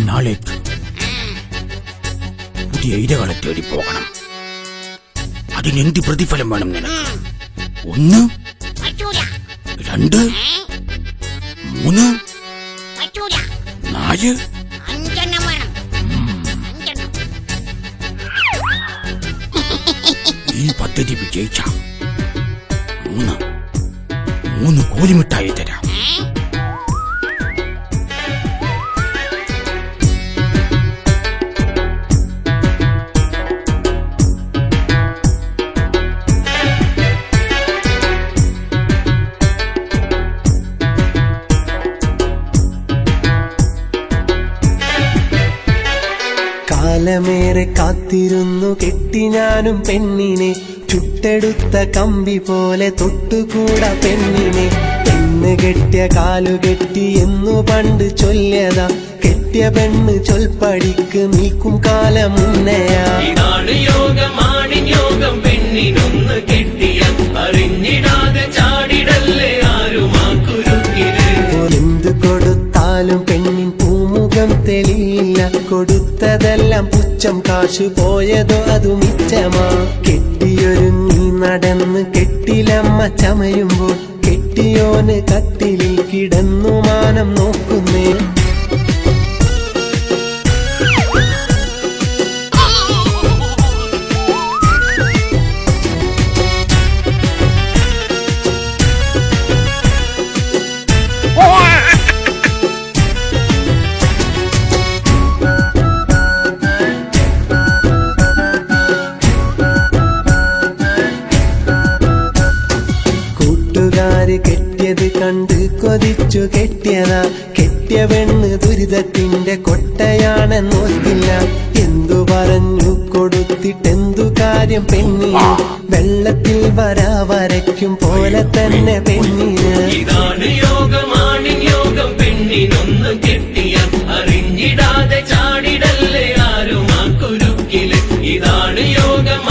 നാളേക്ക് പുതിയ ഇരകളെ തേടി പോകണം. അതിനെന്ത് പ്രതിഫലം വേണം നിനക്ക്? 1 2 3 4 ഈ പദ്ധതി വിജയിച്ച 3 കോലിമിഠായി തരാം. കാലമേറെ കാത്തിരുന്നു കെട്ടി ഞാനും പെണ്ണിനെ, ചുട്ടെടുത്ത കമ്പി പോലെ തൊട്ടുകൂടാ പെണ്ണിനെ. പെണ്ണ് കെട്ടിയ കാലു കെട്ടി എന്നു പണ്ട് ചൊല്ലിയതാ, കെട്ടിയ പെണ്ണ് ചൊൽപ്പടിക്ക് നീക്കും കാലം മുന്നയാ. യോഗം പെണ്ണിനൊന്ന് കെട്ടിയ അറിഞ്ഞിടാതെ ചാടിടല്ലേ ആരുമാക്കുരുക്കില്. എന്തു കൊടുത്താലും പെണ്ണിൻ പൂമുഖം തെളിയില്ല, കൊടുത്തതെല്ലാം പുച്ഛം, കാശു പോയതോ അതു മിച്ചമാ. കെട്ടിയൊരുങ്ങി നടന്ന് കെട്ടിലമ്മ ചമയുമ്പോൾ കെട്ടിയോന് കട്ടിലിൽ കിടന്നു മാനം നോക്കുന്നേ. കെട്ടിയത് കണ്ട് കൊതിച്ചു കെട്ടിയതാ, കെട്ടിയ പെണ്ണ് ദുരിതത്തിന്റെ കൊട്ടയാണെന്നോർത്തില്ല. എന്തു പറഞ്ഞു കൊടുത്തിട്ടെന്തു കാര്യം പെണ്ണിന്, വെള്ളത്തിൽ വരയ്ക്കും പോലെ തന്നെ പെണ്ണിന്. ഇതാണ് യോഗം പെണ്ണിനൊന്ന് കെട്ടിയ അറിഞ്ഞിടാതെ ചാടിടല്ലേ ആരുമാക്കുരുക്കില്. ഇതാണ് യോഗം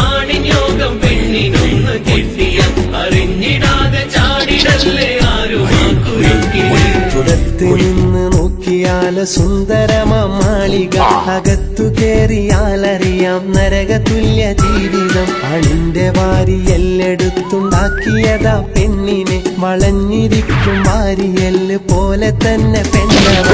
പെണ്ണിനൊന്ന് കെട്ടിയ അറിഞ്ഞിടാതെ ചാടിടല്ലേ ആരുമാക്കുരുക്കില്. പുറത്ത് നിന്ന് നോക്കിയാല് സുന്ദരമാ മാളിക, അകത്തു കേറിയാലറിയാം നരകതുല്യ ജീവിതം. അണിന്റെ വാരിയെല്ലെടുത്തുണ്ടാക്കിയതാ പെണ്ണിനെ, വളഞ്ഞിരിക്കും വാരിയല് പോലെ തന്നെ പെണ്ണവ.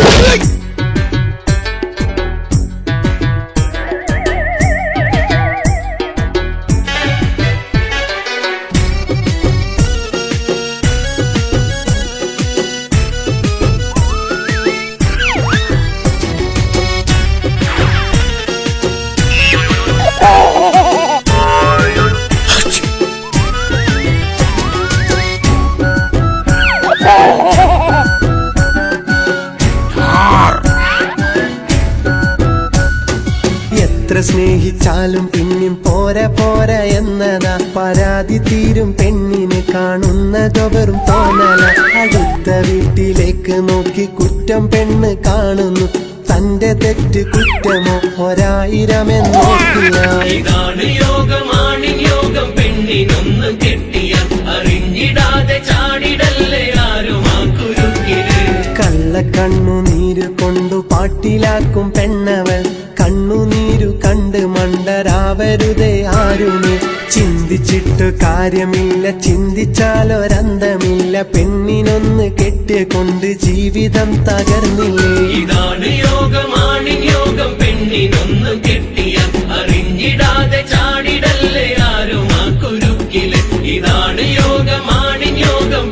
എത്ര സ്നേഹിച്ചാലും പിന്നെയും പോരാ എന്നതാ, പരാതി തീരും പെണ്ണിനെ കാണുന്നതോ വെറും തോന്നല. അടുത്ത വീട്ടിലേക്ക് നോക്കി കുറ്റം പെണ്ണ് കാണുന്നു, തന്റെ തെറ്റ് കുറ്റമോ 1000 എന്നോർക്കില്ല. ഇതാണ് യോഗം പെണ്ണിനൊന്ന് കെട്ടിയ അറിഞ്ഞിടാതെ ചാടിടല്ലേ ആരുമാക്കുരുക്കില്. കണ്ണുനീര് കൊണ്ടു പാട്ടിലാക്കും പെണ്ണവൾ, കണ്ണുനീരു കണ്ട് മണ്ടരാവരുതേ ആരുമേ. ചിന്തിച്ചിട്ട് കാര്യമില്ല, ചിന്തിച്ചാലൊരന്തമില്ല, പെണ്ണിനൊന്ന് കെട്ടിയ കൊണ്ട് ജീവിതം തകർന്നില്ലേ. ഇതാണ് യോഗം പെണ്ണിനൊന്ന് കെട്ടിയ അറിഞ്ഞിടാതെ ചാടിടല്ലേ ആരുമാക്കുരുക്കില്. ഇതാണ് യോഗം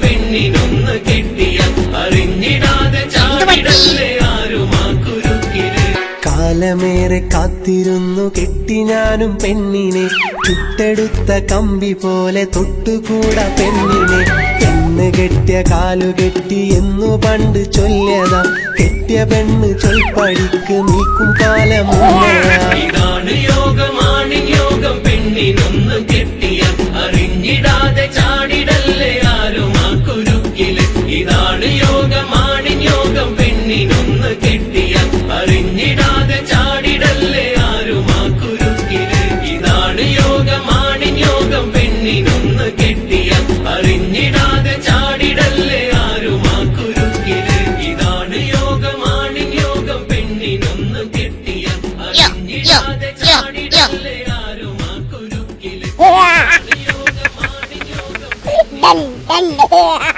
പെണ്ണിനൊന്ന് കെട്ടിയ അറിഞ്ഞിടാതെ ചാടിടല്ലേ ആരുമാക്കുരുക്കില്. കാലമേറെ കാത്തിരുന്നു കെട്ടി ഞാനും പെണ്ണിനെ, ചുട്ടെടുത്ത കമ്പി പോലെ തൊട്ടുകൂടാ പെണ്ണിനെ. പെണ്ണ് കെട്ടിയ കാലു കെട്ടി എന്നു പണ്ട് ചൊല്ലിയതാ, കെട്ടിയ പെണ്ണ് ചൊൽപ്പടിക്ക് നീക്കും കാലം മുന്നയാ. ഇതാണ് യോഗം പെണ്ണിനൊന്ന് കെട്ടിയ അറിഞ്ഞിടാതെ ചാടിടല്ലേ ആരുമാക്കുരുക്കില്. ഇതാണ് യോഗം പെണ്ണിനൊന്ന് കെട്ടിയ അറിഞ്ഞിടാതെ ചാടിടല്ലേ ആരുമാക്കുരുക്കില്. ഇതാണ് യോഗം പെണ്ണിനൊന്ന് കെട്ടിയ അറിഞ്ഞിടാതെ ചാടിടല്ലേ dun.